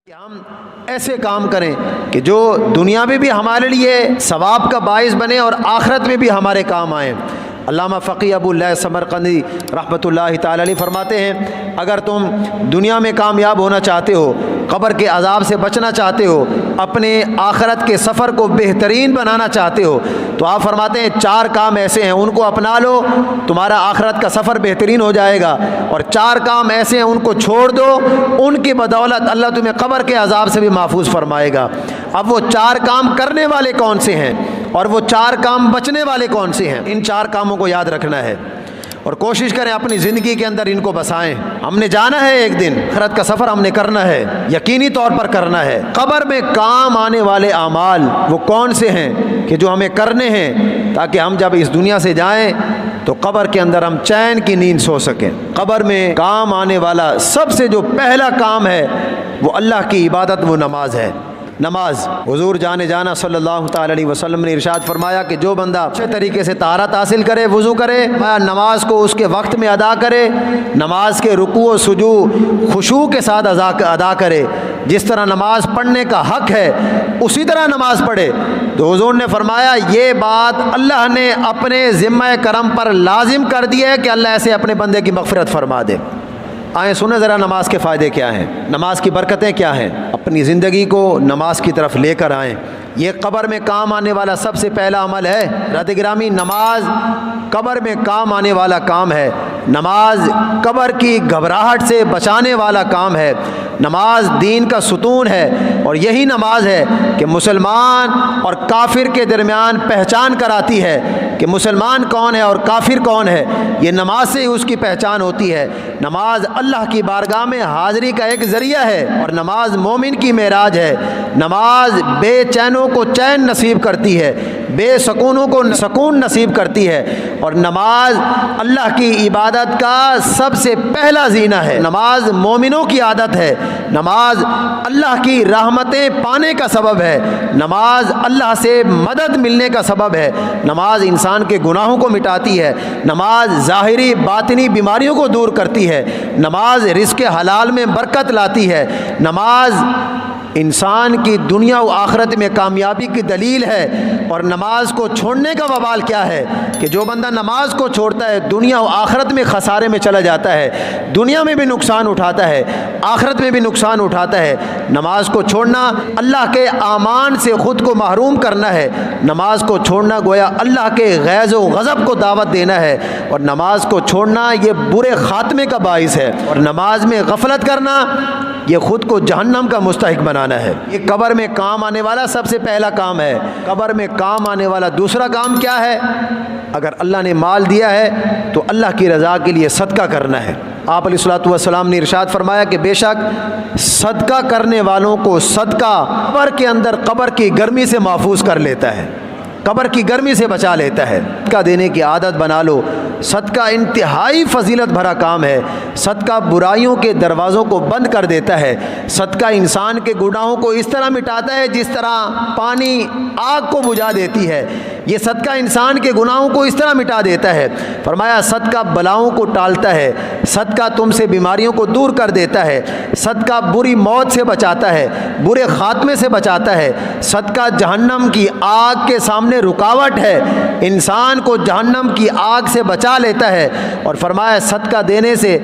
کہ ہم ایسے کام کریں کہ جو دنیا میں بھی ہمارے لیے ثواب کا باعث بنے اور آخرت میں بھی ہمارے کام آئیں۔ علامہ فقی ابو اللہ سمرقندی رحمۃ اللہ تعالی علیہ فرماتے ہیں، اگر تم دنیا میں کامیاب ہونا چاہتے ہو، قبر کے عذاب سے بچنا چاہتے ہو، اپنے آخرت کے سفر کو بہترین بنانا چاہتے ہو، تو آپ فرماتے ہیں 4 کام ایسے ہیں، ان کو اپنا لو، تمہارا آخرت کا سفر بہترین ہو جائے گا، اور 4 کام ایسے ہیں ان کو چھوڑ دو، ان کی بدولت اللہ تمہیں قبر کے عذاب سے بھی محفوظ فرمائے گا۔ اب وہ 4 کام کرنے والے کون سے ہیں اور وہ 4 کام بچنے والے کون سے ہیں؟ ان 4 کاموں کو یاد رکھنا ہے اور کوشش کریں اپنی زندگی کے اندر ان کو بسائیں۔ ہم نے جانا ہے ایک دن، آخرت کا سفر ہم نے کرنا ہے، یقینی طور پر کرنا ہے۔ قبر میں کام آنے والے اعمال وہ کون سے ہیں کہ جو ہمیں کرنے ہیں تاکہ ہم جب اس دنیا سے جائیں تو قبر کے اندر ہم چین کی نیند سو سکیں۔ قبر میں کام آنے والا سب سے جو پہلا کام ہے وہ اللہ کی عبادت، وہ نماز ہے۔ نماز، حضور جانا صلی اللہ تعالی علیہ وسلم نے ارشاد فرمایا کہ جو بندہ اچھے طریقے سے طہارت حاصل کرے، وضو کرے، نماز کو اس کے وقت میں ادا کرے، نماز کے رکوع و سجود خشوع کے ساتھ ادا کرے، جس طرح نماز پڑھنے کا حق ہے اسی طرح نماز پڑھے، تو حضور نے فرمایا یہ بات اللہ نے اپنے ذمہ کرم پر لازم کر دی ہے کہ اللہ ایسے اپنے بندے کی مغفرت فرما دے۔ آئیں سنیں ذرا نماز کے فائدے کیا ہیں، نماز کی برکتیں کیا ہیں، اپنی زندگی کو نماز کی طرف لے کر آئیں۔ یہ قبر میں کام آنے والا سب سے پہلا عمل ہے۔ رد گرامی، نماز قبر میں کام آنے والا کام ہے۔ نماز قبر کی گھبراہٹ سے بچانے والا کام ہے۔ نماز دین کا ستون ہے، اور یہی نماز ہے کہ مسلمان اور کافر کے درمیان پہچان کراتی ہے کہ مسلمان کون ہے اور کافر کون ہے۔ یہ نماز سے ہی اس کی پہچان ہوتی ہے۔ نماز اللہ کی بارگاہ میں حاضری کا ایک ذریعہ ہے، اور نماز مومن کی معراج ہے۔ نماز بے چینوں کو چین نصیب کرتی ہے، بے سکونوں کو سکون نصیب کرتی ہے، اور نماز اللہ کی عبادت کا سب سے پہلا زینہ ہے۔ نماز مومنوں کی عادت ہے، نماز اللہ کی رحمتیں پانے کا سبب ہے، نماز اللہ سے مدد ملنے کا سبب ہے، نماز انسان کے گناہوں کو مٹاتی ہے، نماز ظاہری باطنی بیماریوں کو دور کرتی ہے، نماز رزق حلال میں برکت لاتی ہے، نماز انسان کی دنیا و آخرت میں کامیابی کی دلیل ہے۔ اور نماز کو چھوڑنے کا وبال کیا ہے کہ جو بندہ نماز کو چھوڑتا ہے دنیا و آخرت میں خسارے میں چلا جاتا ہے، دنیا میں بھی نقصان اٹھاتا ہے، آخرت میں بھی نقصان اٹھاتا ہے۔ نماز کو چھوڑنا اللہ کے امان سے خود کو محروم کرنا ہے، نماز کو چھوڑنا گویا اللہ کے غیظ و غضب کو دعوت دینا ہے، اور نماز کو چھوڑنا یہ برے خاتمے کا باعث ہے، اور نماز میں غفلت کرنا یہ خود کو جہنم کا مستحق بنانا ہے۔ یہ قبر میں کام آنے والا سب سے پہلا کام ہے۔ قبر میں کام آنے والا دوسرا کام کیا ہے؟ اگر اللہ نے مال دیا ہے تو اللہ کی رضا کے لیے صدقہ کرنا ہے۔ آپ علیہ الصلوۃ والسلام نے ارشاد فرمایا کہ بے شک صدقہ کرنے والوں کو صدقہ قبر کے اندر قبر کی گرمی سے محفوظ کر لیتا ہے، قبر کی گرمی سے بچا لیتا ہے۔ صدقہ دینے کی عادت بنا لو۔ صدقہ انتہائی فضیلت بھرا کام ہے۔ صدقہ برائیوں کے دروازوں کو بند کر دیتا ہے۔ صدقہ انسان کے گناہوں کو اس طرح مٹاتا ہے جس طرح پانی آگ کو بجھا دیتی ہے۔ یہ صدقہ انسان کے گناہوں کو اس طرح مٹا دیتا ہے۔ فرمایا صدقہ بلاؤں کو ٹالتا ہے، صدقہ تم سے بیماریوں کو دور کر دیتا ہے، صدقہ بری موت سے بچاتا ہے، برے خاتمے سے بچاتا ہے، صدقہ جہنم کی آگ کے سامنے رکاوٹ ہے، انسان کو جہنم کی آگ سے بچا لیتا ہے۔ اور فرمایا صدقہ دینے سے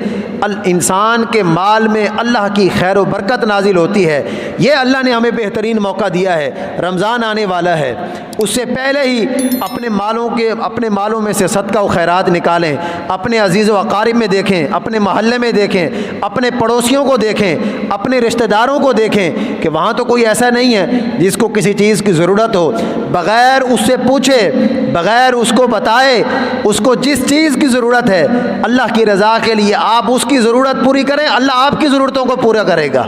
انسان کے مال میں اللہ کی خیر و برکت نازل ہوتی ہے۔ یہ اللہ نے ہمیں بہترین موقع دیا ہے۔ رمضان آنے والا ہے، اس سے پہلے ہی اپنے مالوں میں سے صدقہ و خیرات نکالیں، اپنے عزیز و اقارب میں دیکھیں، اپنے محلے میں دیکھیں، اپنے پڑوسیوں کو دیکھیں، اپنے رشتہ داروں کو دیکھیں کہ وہاں تو کوئی ایسا نہیں ہے جس کو کسی چیز کی ضرورت ہو، بغیر اس سے پوچھے، بغیر اس کو بتائے، اس کو جس چیز کی ضرورت ہے اللہ کی رضا کے لیے آپ اس کی ضرورت پوری کریں، اللہ آپ کی ضرورتوں کو پورا کرے گا،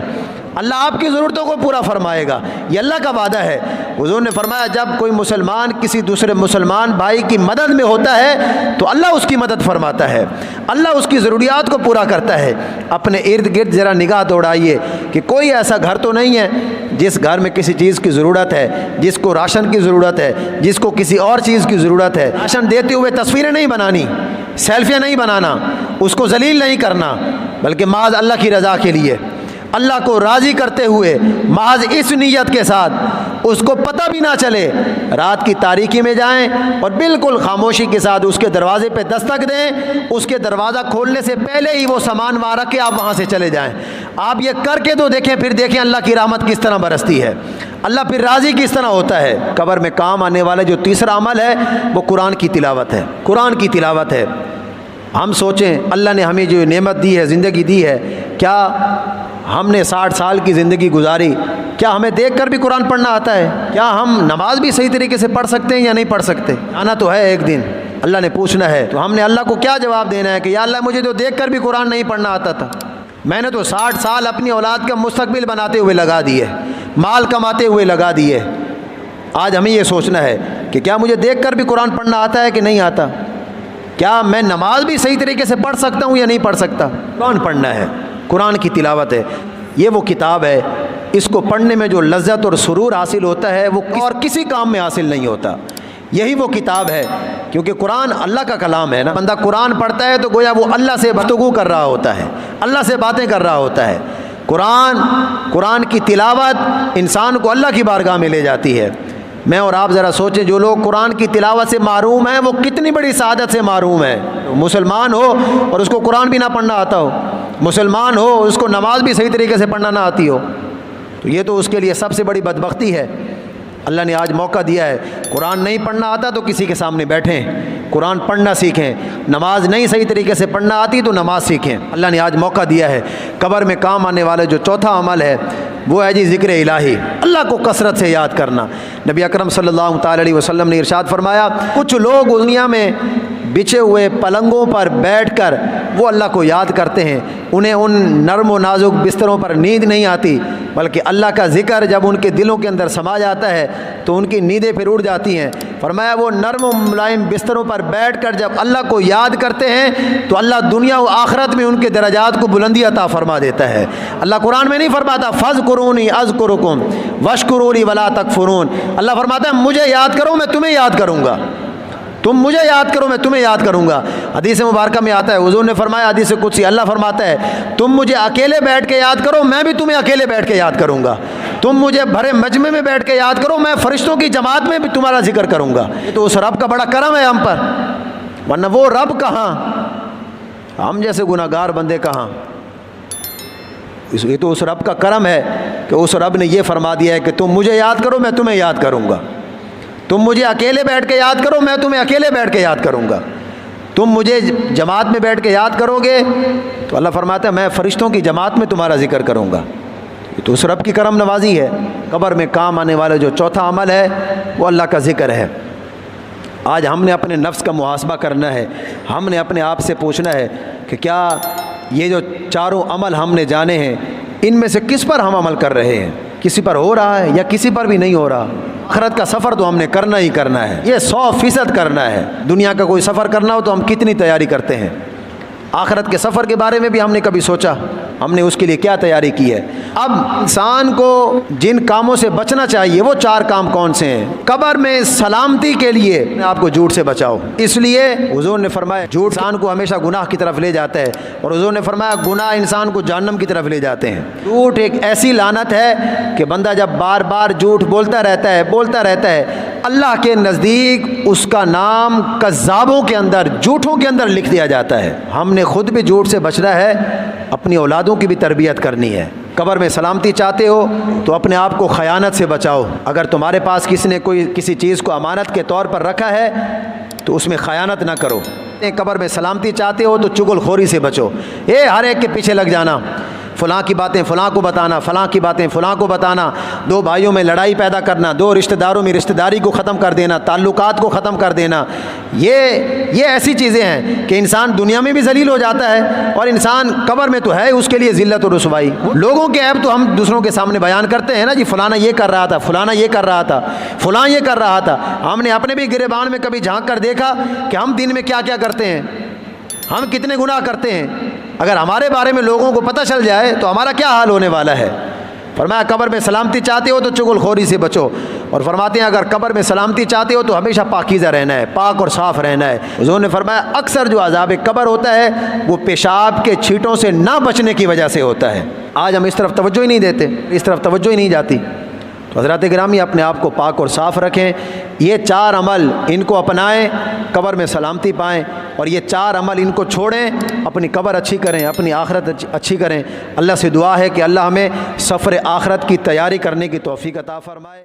اللہ آپ کی ضرورتوں کو پورا فرمائے گا۔ یہ اللہ کا وعدہ ہے۔ حضور نے فرمایا جب کوئی مسلمان کسی دوسرے مسلمان بھائی کی مدد میں ہوتا ہے تو اللہ اس کی مدد فرماتا ہے، اللہ اس کی ضروریات کو پورا کرتا ہے۔ اپنے ارد گرد ذرا نگاہ دوڑائیے کہ کوئی ایسا گھر تو نہیں ہے جس گھر میں کسی چیز کی ضرورت ہے، جس کو راشن کی ضرورت ہے، جس کو کسی اور چیز کی ضرورت ہے۔ راشن دیتے ہوئے تصویریں نہیں بنانی، سیلفیاں نہیں بنانا، اس کو ذلیل نہیں کرنا، بلکہ محض اللہ کی رضا کے لیے۔ اللہ کو راضی کرتے ہوئے محض اس نیت کے ساتھ اس کو پتہ بھی نہ چلے رات کی تاریکی میں جائیں اور بالکل خاموشی کے ساتھ اس کے دروازے پہ دستک دیں، اس کے دروازہ کھولنے سے پہلے ہی وہ سامان وہاں رکھ کے آپ وہاں سے چلے جائیں۔ آپ یہ کر کے تو دیکھیں، پھر دیکھیں اللہ کی رحمت کس طرح برستی ہے، اللہ پھر راضی کس طرح ہوتا ہے۔ قبر میں کام آنے والا جو تیسرا عمل ہے وہ قرآن کی تلاوت ہے، قرآن کی تلاوت ہے۔ ہم سوچیں اللہ نے ہمیں جو نعمت دی ہے، زندگی دی ہے، کیا ہم نے 60 سال کی زندگی گزاری، کیا ہمیں دیکھ کر بھی قرآن پڑھنا آتا ہے؟ کیا ہم نماز بھی صحیح طریقے سے پڑھ سکتے ہیں یا نہیں پڑھ سکتے؟ آنا تو ہے ایک دن، اللہ نے پوچھنا ہے، تو ہم نے اللہ کو کیا جواب دینا ہے کہ یا اللہ مجھے تو دیکھ کر بھی قرآن نہیں پڑھنا آتا تھا، میں نے تو 60 سال اپنی اولاد کا مستقبل بناتے ہوئے لگا دیے، مال کماتے ہوئے لگا دیے۔ آج ہمیں یہ سوچنا ہے کہ کیا مجھے دیکھ کر بھی قرآن پڑھنا آتا ہے کہ نہیں آتا؟ کیا میں نماز بھی صحیح طریقے سے پڑھ سکتا ہوں یا نہیں پڑھ سکتا؟ قرآن پڑھنا ہے، قرآن کی تلاوت ہے۔ یہ وہ کتاب ہے، اس کو پڑھنے میں جو لذت اور سرور حاصل ہوتا ہے وہ اور کسی کام میں حاصل نہیں ہوتا۔ یہی وہ کتاب ہے، کیونکہ قرآن اللہ کا کلام ہے نا۔ بندہ قرآن پڑھتا ہے تو گویا وہ اللہ سے گفتگو کر رہا ہوتا ہے، اللہ سے باتیں کر رہا ہوتا ہے۔ قرآن کی تلاوت انسان کو اللہ کی بارگاہ میں لے جاتی ہے۔ میں اور آپ ذرا سوچیں، جو لوگ قرآن کی تلاوت سے محروم ہیں وہ کتنی بڑی سعادت سے محروم ہیں۔ مسلمان ہو اور اس کو قرآن بھی نہ پڑھنا آتا ہو، مسلمان ہو اس کو نماز بھی صحیح طریقے سے پڑھنا نہ آتی ہو، تو یہ تو اس کے لیے سب سے بڑی بدبختی ہے۔ اللہ نے آج موقع دیا ہے، قرآن نہیں پڑھنا آتا تو کسی کے سامنے بیٹھیں، قرآن پڑھنا سیکھیں۔ نماز نہیں صحیح طریقے سے پڑھنا آتی تو نماز سیکھیں۔ اللہ نے آج موقع دیا ہے۔ قبر میں کام آنے والے جو چوتھا عمل ہے وہ ہے جی ذکر الہی، اللہ کو کثرت سے یاد کرنا۔ نبی اکرم صلی اللہ تعالی علیہ وسلم نے ارشاد فرمایا، کچھ لوگ دنیا میں بچھے ہوئے پلنگوں پر بیٹھ کر وہ اللہ کو یاد کرتے ہیں، انہیں ان نرم و نازک بستروں پر نیند نہیں آتی، بلکہ اللہ کا ذکر جب ان کے دلوں کے اندر سما جاتا ہے تو ان کی نیندیں پھر اڑ جاتی ہیں۔ فرمایا وہ نرم و ملائم بستروں پر بیٹھ کر جب اللہ کو یاد کرتے ہیں تو اللہ دنیا و آخرت میں ان کے درجات کو بلندی عطا فرما دیتا ہے۔ اللہ قرآن میں نہیں فرماتا فاذکرونی اذکرکم واشکروا لی ولا تکفرون، اللہ فرماتا ہے مجھے یاد کرو میں تمہیں یاد کروں گا، تم مجھے یاد کرو میں تمہیں یاد کروں گا۔ حدیث مبارکہ میں آتا ہے، حضور نے فرمایا حدیث قدسی، اللہ فرماتا ہے تم مجھے اکیلے بیٹھ کے یاد کرو میں بھی تمہیں اکیلے بیٹھ کے یاد کروں گا، تم مجھے بھرے مجمع میں بیٹھ کے یاد کرو میں فرشتوں کی جماعت میں بھی تمہارا ذکر کروں گا۔ یہ تو اس رب کا بڑا کرم ہے ہم پر، ورنہ وہ رب کہاں، ہم جیسے گناہگار بندے کہاں۔ یہ تو اس رب کا کرم ہے کہ اس رب نے یہ فرما دیا ہے کہ تم مجھے یاد کرو میں تمہیں یاد کروں گا، تم مجھے اکیلے بیٹھ کے یاد کرو میں تمہیں اکیلے بیٹھ کے یاد کروں گا، تم مجھے جماعت میں بیٹھ کے یاد کرو گے تو اللہ فرماتا ہے میں فرشتوں کی جماعت میں تمہارا ذکر کروں گا۔ یہ تو اس رب کی کرم نوازی ہے۔ قبر میں کام آنے والا جو چوتھا عمل ہے وہ اللہ کا ذکر ہے۔ آج ہم نے اپنے نفس کا محاسبہ کرنا ہے، ہم نے اپنے آپ سے پوچھنا ہے کہ کیا یہ جو چاروں عمل ہم نے جانے ہیں ان میں سے کس پر ہم عمل کر رہے ہیں، کسی پر ہو رہا ہے یا کسی پر بھی نہیں ہو رہا۔ آخرت کا سفر تو ہم نے کرنا ہی کرنا ہے، یہ 100% کرنا ہے۔ دنیا کا کوئی سفر کرنا ہو تو ہم کتنی تیاری کرتے ہیں، آخرت کے سفر کے بارے میں بھی ہم نے کبھی سوچا ہم نے اس کے لیے کیا تیاری کی ہے؟ اب انسان کو جن کاموں سے بچنا چاہیے وہ 4 کام کون سے ہیں؟ قبر میں سلامتی کے لیے آپ کو جھوٹ سے بچاؤ، اس لیے حضور نے فرمایا جھوٹ انسان کو ہمیشہ گناہ کی طرف لے جاتا ہے، اور حضور نے فرمایا گناہ انسان کو جہنم کی طرف لے جاتے ہیں۔ جھوٹ ایک ایسی لعنت ہے کہ بندہ جب بار بار جھوٹ بولتا رہتا ہے اللہ کے نزدیک اس کا نام کذابوں کے اندر، جھوٹوں کے اندر لکھ دیا جاتا ہے۔ ہم نے خود بھی جھوٹ سے بچنا ہے، اپنی اولادوں کی بھی تربیت کرنی ہے۔ قبر میں سلامتی چاہتے ہو تو اپنے آپ کو خیانت سے بچاؤ۔ اگر تمہارے پاس کسی نے کسی چیز کو امانت کے طور پر رکھا ہے تو اس میں خیانت نہ کرو۔ قبر میں سلامتی چاہتے ہو تو چغل خوری سے بچو، ہر ایک کے پیچھے لگ جانا، فلاں کی باتیں فلاں کو بتانا، فلاں کی باتیں فلاں کو بتانا، 2 بھائیوں میں لڑائی پیدا کرنا، 2 رشتہ داروں میں رشتہ داری کو ختم کر دینا، تعلقات کو ختم کر دینا، یہ ایسی چیزیں ہیں کہ انسان دنیا میں بھی ذلیل ہو جاتا ہے اور انسان قبر میں تو ہے اس کے لیے ذلت و رسوائی۔ لوگوں کے عیب تو ہم دوسروں کے سامنے بیان کرتے ہیں نا، جی فلانا یہ کر رہا تھا، فلانا یہ کر رہا تھا، فلاں یہ کر رہا تھا۔ ہم نے اپنے بھی گریبان میں کبھی جھانک کر دیکھا کہ ہم دن میں کیا کیا کرتے ہیں، ہم کتنے گناہ کرتے ہیں۔ اگر ہمارے بارے میں لوگوں کو پتہ چل جائے تو ہمارا کیا حال ہونے والا ہے۔ فرمایا قبر میں سلامتی چاہتے ہو تو چغل خوری سے بچو، اور فرماتے ہیں اگر قبر میں سلامتی چاہتے ہو تو ہمیشہ پاکیزہ رہنا ہے، پاک اور صاف رہنا ہے۔ حضور نے فرمایا اکثر جو عذاب قبر ہوتا ہے وہ پیشاب کے چھینٹوں سے نہ بچنے کی وجہ سے ہوتا ہے۔ آج ہم اس طرف توجہ ہی نہیں دیتے، اس طرف توجہ ہی نہیں جاتی۔ تو حضرات گرامی اپنے آپ کو پاک اور صاف رکھیں، یہ 4 عمل ان کو اپنائیں، قبر میں سلامتی پائیں، اور یہ 4 عمل ان کو چھوڑیں، اپنی قبر اچھی کریں، اپنی آخرت اچھی کریں۔ اللہ سے دعا ہے کہ اللہ ہمیں سفر آخرت کی تیاری کرنے کی توفیق عطا فرمائے۔